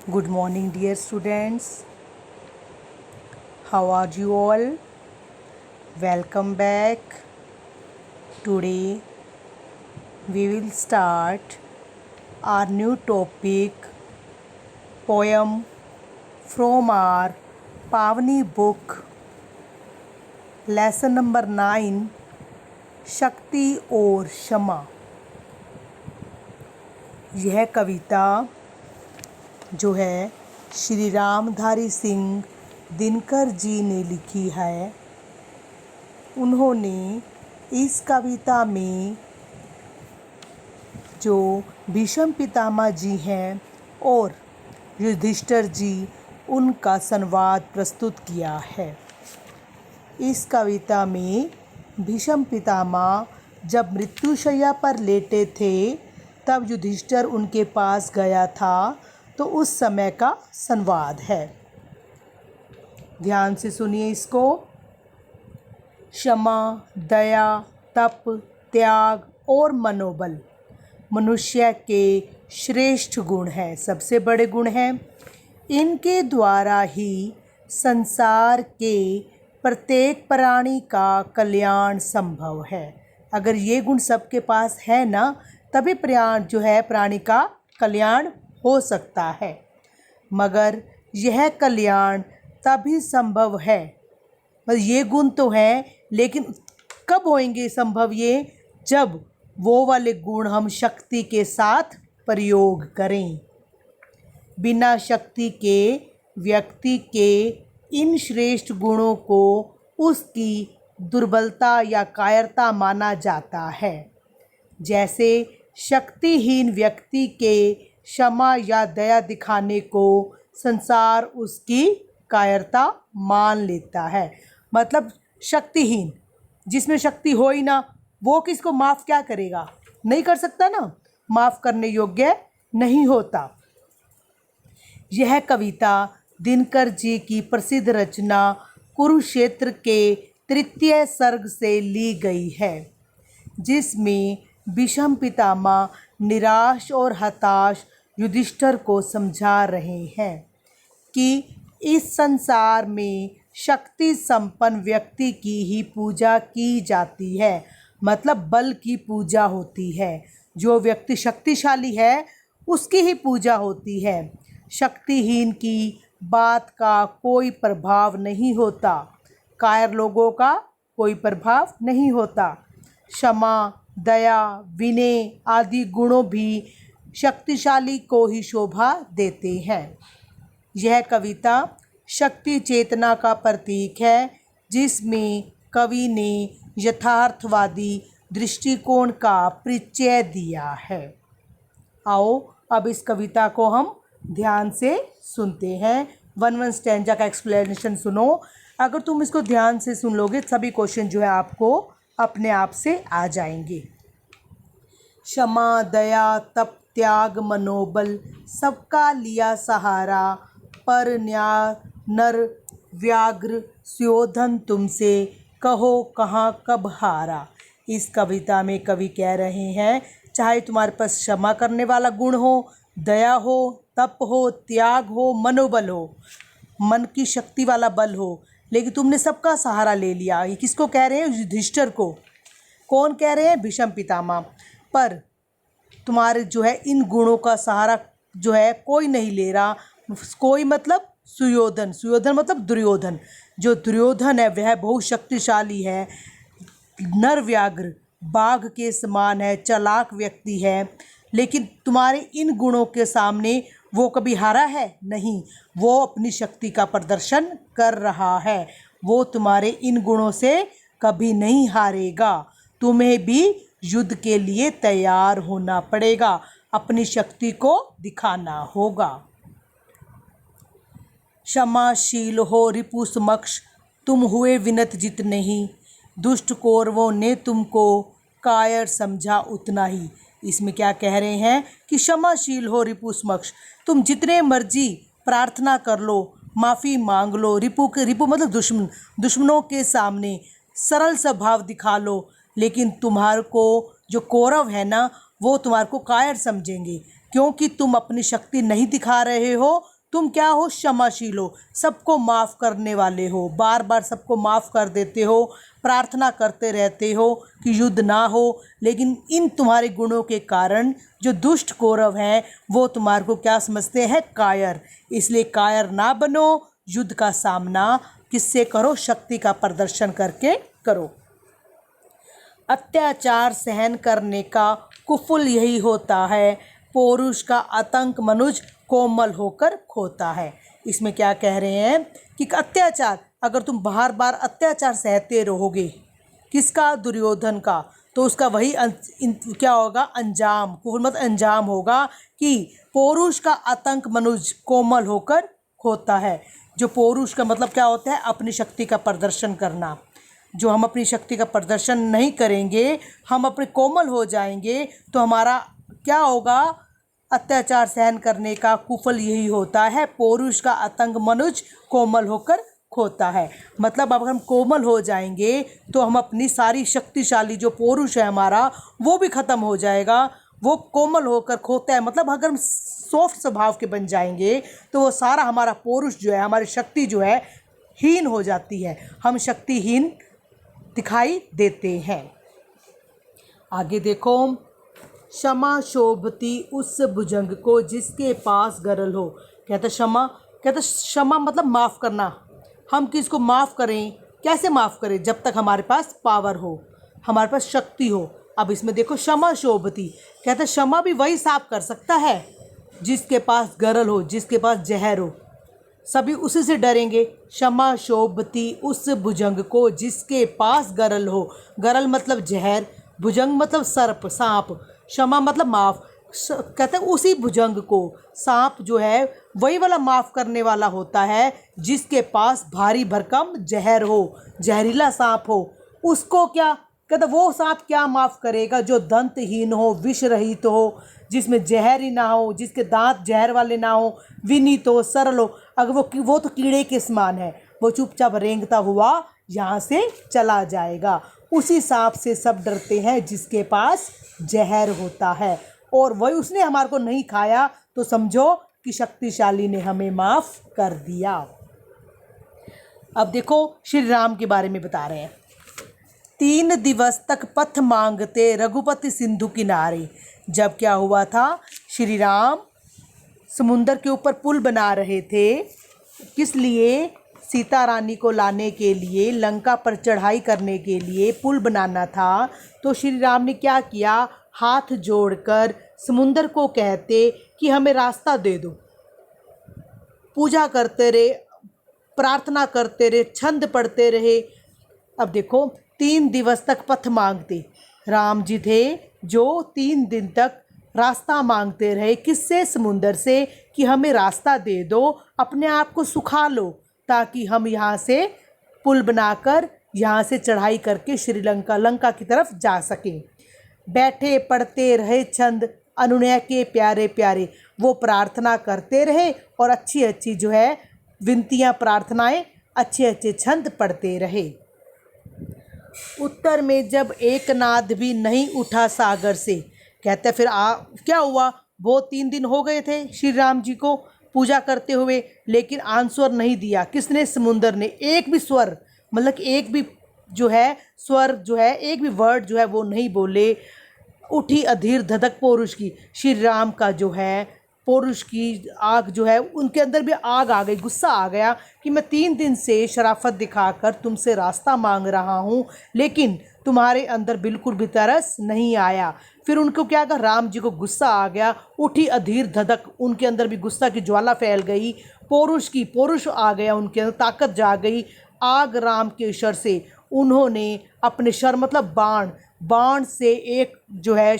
Good morning, dear students. How are you all? Welcome back. Today we will start our new topic, poem from our Pavani book, lesson number 9, शक्ति और क्षमा। यह कविता जो है श्री रामधारी सिंह दिनकर जी ने लिखी है। उन्होंने इस कविता में जो भीष्म पितामह जी हैं और युधिष्ठिर जी उनका संवाद प्रस्तुत किया है। इस कविता में भीष्म पितामह जब मृत्युशैया पर लेटे थे तब युधिष्ठिर उनके पास गया था, तो उस समय का संवाद है। ध्यान से सुनिए इसको। क्षमा, दया, तप, त्याग और मनोबल मनुष्य के श्रेष्ठ गुण हैं, सबसे बड़े गुण हैं। इनके द्वारा ही संसार के प्रत्येक प्राणी का कल्याण संभव है। अगर ये गुण सबके पास है ना, तभी प्राणी का कल्याण हो सकता है। मगर यह कल्याण तभी संभव है, ये गुण तो हैं, लेकिन कब होंगे संभव ये, जब वो वाले गुण हम शक्ति के साथ प्रयोग करें। बिना शक्ति के व्यक्ति के इन श्रेष्ठ गुणों को उसकी दुर्बलता या कायरता माना जाता है। जैसे शक्तिहीन व्यक्ति के क्षमा या दया दिखाने को संसार उसकी कायरता मान लेता है। मतलब शक्तिहीन, जिसमें शक्ति हो ही ना, वो किसको माफ़ क्या करेगा, नहीं कर सकता ना, माफ़ करने योग्य नहीं होता। यह कविता दिनकर जी की प्रसिद्ध रचना कुरुक्षेत्र के 3 सर्ग से ली गई है, जिसमें भीष्म पितामह निराश और हताश युधिष्ठिर को समझा रहे हैं कि इस संसार में शक्ति संपन्न व्यक्ति की ही पूजा की जाती है। मतलब बल की पूजा होती है। जो व्यक्ति शक्तिशाली है उसकी ही पूजा होती है। शक्तिहीन की बात का कोई प्रभाव नहीं होता, कायर लोगों का कोई प्रभाव नहीं होता। क्षमा, दया, विनय आदि गुणों भी शक्तिशाली को ही शोभा देते हैं। यह कविता शक्ति चेतना का प्रतीक है, जिसमें कवि ने यथार्थवादी दृष्टिकोण का परिचय दिया है। आओ अब इस कविता को हम ध्यान से सुनते हैं। 1 स्टैंजा का एक्सप्लेनेशन सुनो। अगर तुम इसको ध्यान से सुन लोगे, सभी क्वेश्चन जो है आपको अपने आप से आ जाएंगे। क्षमा, दया, तप, त्याग, मनोबल सबका लिया सहारा, पर न्याय नर व्याघ्र सुयोधन तुमसे, कहो कहाँ कब हारा। इस कविता में कवि कह रहे हैं, चाहे तुम्हारे पास क्षमा करने वाला गुण हो, दया हो, तप हो, त्याग हो, मनोबल हो, मन की शक्ति वाला बल हो, लेकिन तुमने सबका सहारा ले लिया। ये किसको कह रहे हैं? युधिष्ठिर को। कौन कह रहे हैं? भीष्म पितामह। पर तुम्हारे जो है इन गुणों का सहारा जो है कोई नहीं ले रहा। कोई मतलब सुयोधन, सुयोधन मतलब दुर्योधन। जो दुर्योधन है वह बहुत शक्तिशाली है, नर व्याघ्र बाघ के समान है, चालाक व्यक्ति है, लेकिन तुम्हारे इन गुणों के सामने वो कभी हारा है नहीं। वो अपनी शक्ति का प्रदर्शन कर रहा है। वो तुम्हारे इन गुणों से कभी नहीं हारेगा। तुम्हें भी युद्ध के लिए तैयार होना पड़ेगा, अपनी शक्ति को दिखाना होगा। क्षमाशील हो रिपु समक्ष, तुम हुए विनत जित नहीं, दुष्ट कौरवों ने तुमको कायर समझा उतना ही। इसमें क्या कह रहे हैं कि क्षमाशील हो रिपु समक्ष, तुम जितने मर्जी प्रार्थना कर लो, माफ़ी मांग लो, रिपु मतलब दुश्मनों के सामने सरल स्वभाव दिखा लो, लेकिन तुम्हारे को जो कौरव है ना, वो तुम्हारे को कायर समझेंगे, क्योंकि तुम अपनी शक्ति नहीं दिखा रहे हो, तुम क्या हो, क्षमाशील हो, सबको माफ़ करने वाले हो, बार बार सबको माफ़ कर देते हो, प्रार्थना करते रहते हो कि युद्ध ना हो। लेकिन इन तुम्हारे गुणों के कारण जो दुष्ट कौरव हैं वो तुम्हारे को क्या समझते हैं, कायर। इसलिए कायर ना बनो, युद्ध का सामना किससे करो, शक्ति का प्रदर्शन करके करो। अत्याचार सहन करने का कुफल यही होता है, पौरुष का आतंक मनुज कोमल होकर खोता है। इसमें क्या कह रहे हैं कि अत्याचार, अगर तुम बार बार अत्याचार सहते रहोगे, किसका, दुर्योधन का, तो उसका वही क्या होगा, अंजाम, कुफल मत अंजाम होगा कि पौरुष का आतंक मनुज कोमल होकर खोता है। जो पौरुष का मतलब क्या होता है, अपनी शक्ति का प्रदर्शन करना। जो हम अपनी शक्ति का प्रदर्शन नहीं करेंगे, हम अपने कोमल हो जाएंगे, तो हमारा क्या होगा, अत्याचार सहन करने का कुफल यही होता है, पौरुष का आतंक मनुज कोमल होकर खोता है। मतलब अगर हम कोमल हो जाएंगे तो हम अपनी सारी शक्तिशाली जो पौरुष है हमारा वो भी ख़त्म हो जाएगा। वो कोमल होकर खोता है मतलब अगर हम सॉफ्ट स्वभाव के बन जाएंगे तो वो सारा हमारा पौरुष जो है, हमारी शक्ति जो है हीन हो जाती है, हम शक्तिहीन दिखाई देते हैं। आगे देखो, क्षमा शोभती उस भुजंग को जिसके पास गरल हो। कहता क्षमा, कहता क्षमा मतलब माफ़ करना। हम किसको माफ़ करें, कैसे माफ़ करें, जब तक हमारे पास पावर हो, हमारे पास शक्ति हो। अब इसमें देखो, क्षमा शोभती, कहता क्षमा भी वही साफ कर सकता है जिसके पास गरल हो, जिसके पास जहर हो, सभी उसी से डरेंगे। क्षमा शोभती उस भुजंग को जिसके पास गरल हो। गरल मतलब जहर, भुजंग मतलब सर्प, सांप, क्षमा मतलब माफ़। कहते हैं उसी भुजंग को, सांप जो है वही वाला माफ़ करने वाला होता है जिसके पास भारी भरकम जहर हो, जहरीला सांप हो। उसको क्या कहते, वो सांप क्या माफ़ करेगा जो दंतहीन हो, विष रहित हो, जिसमें जहर ही ना हो, जिसके दांत जहर वाले ना हो, विनीत हो, सरल हो। अगर वो तो कीड़े के समान है, वो चुपचाप रेंगता हुआ यहाँ से चला जाएगा। उसी सांप से सब डरते हैं जिसके पास जहर होता है, और वही उसने हमारे को नहीं खाया तो समझो कि शक्तिशाली ने हमें माफ़ कर दिया। अब देखो श्री राम के बारे में बता रहे हैं। 3 दिवस तक पथ मांगते रघुपति सिंधु किनारे। जब क्या हुआ था, श्री राम समुंदर के ऊपर पुल बना रहे थे, किस लिए, सीता रानी को लाने के लिए, लंका पर चढ़ाई करने के लिए पुल बनाना था। तो श्री राम ने क्या किया, हाथ जोड़कर समुंदर को कहते कि हमें रास्ता दे दो। पूजा करते रहे, प्रार्थना करते रहे, छंद पढ़ते रहे। अब देखो 3 दिवस तक पथ मांगते, राम जी थे जो 3 दिन तक रास्ता मांगते रहे, किससे, समुंदर से, कि हमें रास्ता दे दो, अपने आप को सुखा लो ताकि हम यहाँ से पुल बनाकर यहाँ से चढ़ाई करके श्रीलंका, लंका की तरफ जा सकें। बैठे पढ़ते रहे छंद अनुनय के प्यारे प्यारे, वो प्रार्थना करते रहे और अच्छी अच्छी जो है विनतियाँ, प्रार्थनाएं, अच्छे अच्छे छंद पढ़ते रहे। उत्तर में जब एक नाद भी नहीं उठा सागर से। कहते फिर क्या हुआ, वो 3 दिन हो गए थे श्री राम जी को पूजा करते हुए, लेकिन आंसर नहीं दिया। किसने, समुंदर ने। एक भी स्वर, मतलब एक भी जो है स्वर जो है, एक भी वर्ड जो है वो नहीं बोले। उठी अधीर धधक पौरुष की, श्री राम का जो है पौरुष की आग जो है, उनके अंदर भी आग आ गई, गुस्सा आ गया कि मैं 3 दिन से शराफत दिखाकर तुमसे रास्ता मांग रहा हूँ, लेकिन तुम्हारे अंदर बिल्कुल भी तरस नहीं आया। फिर उनको क्या कहा, राम जी को गुस्सा आ गया। उठी अधीर धधक, उनके अंदर भी गुस्सा की ज्वाला फैल गई। पौरुष आ गया, उनके अंदर ताकत जा गई। आग राम के शर से, उन्होंने अपने शर मतलब बाण से एक जो है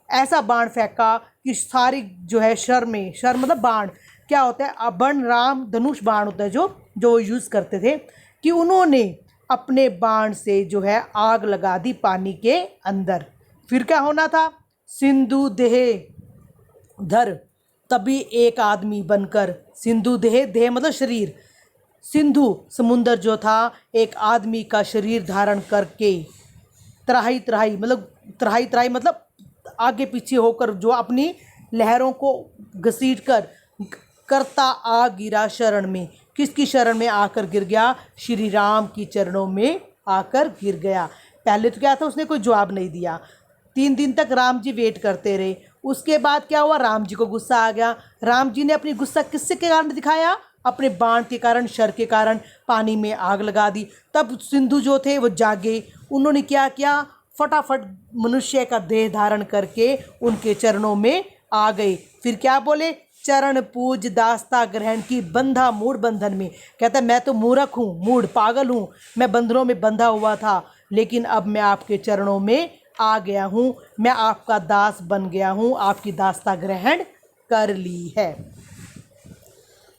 ऐसा बाण फेंका कि सारी जो है शर मतलब बाण क्या होता है, अबन राम धनुष बाण होता है जो वो यूज़ करते थे, कि उन्होंने अपने बाण से जो है आग लगा दी पानी के अंदर। फिर क्या होना था, सिंधु देह धर, तभी एक आदमी बनकर, सिंधु देह मतलब शरीर, सिंधु समुंदर जो था एक आदमी का शरीर धारण करके त्राही मतलब आगे पीछे होकर जो अपनी लहरों को घसीट कर करता आ गिरा शरण में। किसकी शरण में आकर गिर गया? श्री राम की चरणों में आकर गिर गया। पहले तो क्या था, उसने कोई जवाब नहीं दिया। 3 दिन तक राम जी वेट करते रहे। उसके बाद क्या हुआ? राम जी को गुस्सा आ गया। राम जी ने अपनी गुस्सा किससे के कारण दिखाया? अपने बाण के कारण, शर के कारण पानी में आग लगा दी। तब सिंधु जो थे वो जागे। उन्होंने क्या किया? फटाफट मनुष्य का देह धारण करके उनके चरणों में आ गए। फिर क्या बोले? चरण पूज दास्ता ग्रहण की, बंधा मूढ़ बंधन में। कहता है मैं तो मूर्ख हूँ, मूढ़ पागल हूँ, मैं बंधनों में बंधा हुआ था, लेकिन अब मैं आपके चरणों में आ गया हूँ, मैं आपका दास बन गया हूँ, आपकी दास्ता ग्रहण कर ली है।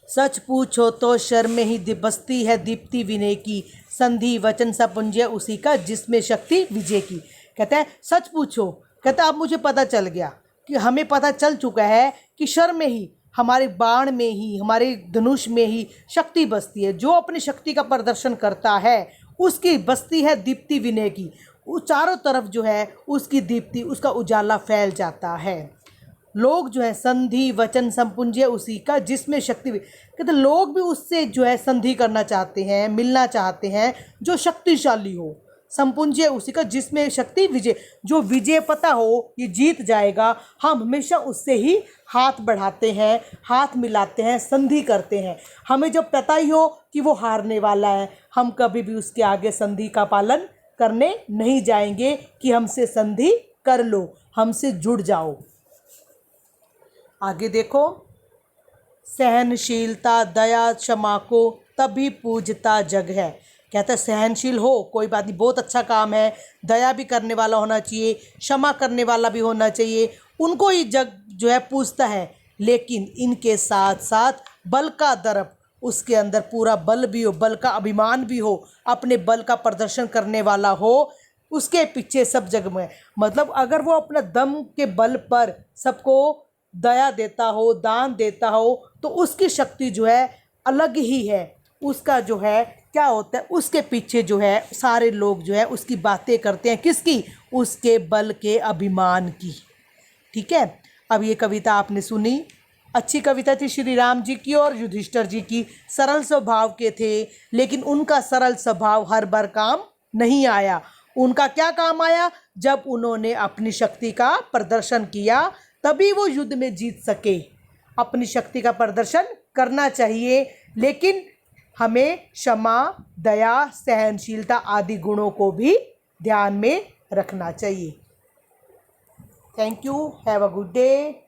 सच पूछो तो शर में ही बसती है दीप्ति विनय की, संधि वचन सपुंज उसी का जिसमें शक्ति विजय की। कहता है सच पूछो, कहता है अब मुझे पता चल गया कि हमें पता चल चुका है कि शर में ही, हमारे बाण में ही, हमारे धनुष में ही शक्ति बसती है। जो अपनी शक्ति का प्रदर्शन करता है उसकी बसती है दीप्ति विनय की। चारों तरफ जो है उसकी दीप्ति, उसका उजाला फैल जाता है। लोग जो है संधि वचन संपुंज उसी का जिसमें शक्ति, कहते लोग भी उससे जो है संधि करना चाहते हैं, मिलना चाहते हैं जो शक्तिशाली हो। संपुंज उसी का जिसमें शक्ति विजय, जो विजय पता हो ये जीत जाएगा, हम हमेशा उससे ही हाथ बढ़ाते हैं, हाथ मिलाते हैं, संधि करते हैं। हमें जब पता ही हो कि वो हारने वाला है, हम कभी भी उसके आगे संधि का पालन करने नहीं जाएंगे कि हमसे संधि कर लो, हमसे जुड़ जाओ। आगे देखो, सहनशीलता दया क्षमा को तभी पूजता जग है। कहता है सहनशील हो, कोई बात नहीं, बहुत अच्छा काम है, दया भी करने वाला होना चाहिए, क्षमा करने वाला भी होना चाहिए, उनको ही जग जो है पूजता है। लेकिन इनके साथ साथ बल का दर्प, उसके अंदर पूरा बल भी हो, बल का अभिमान भी हो, अपने बल का प्रदर्शन करने वाला हो, उसके पीछे सब जग में, मतलब अगर वो अपना दम के बल पर सबको दया देता हो, दान देता हो, तो उसकी शक्ति जो है अलग ही है। उसका जो है क्या होता है, उसके पीछे जो है सारे लोग जो है उसकी बातें करते हैं। किसकी? उसके बल के अभिमान की। ठीक है, अब ये कविता आपने सुनी, अच्छी कविता थी श्री राम जी की और युधिष्ठिर जी की। सरल स्वभाव के थे, लेकिन उनका सरल स्वभाव हर बार काम नहीं आया। उनका क्या काम आया? जब उन्होंने अपनी शक्ति का प्रदर्शन किया तभी वो युद्ध में जीत सके। अपनी शक्ति का प्रदर्शन करना चाहिए, लेकिन हमें क्षमा, दया, सहनशीलता आदि गुणों को भी ध्यान में रखना चाहिए। Thank you, have a good day.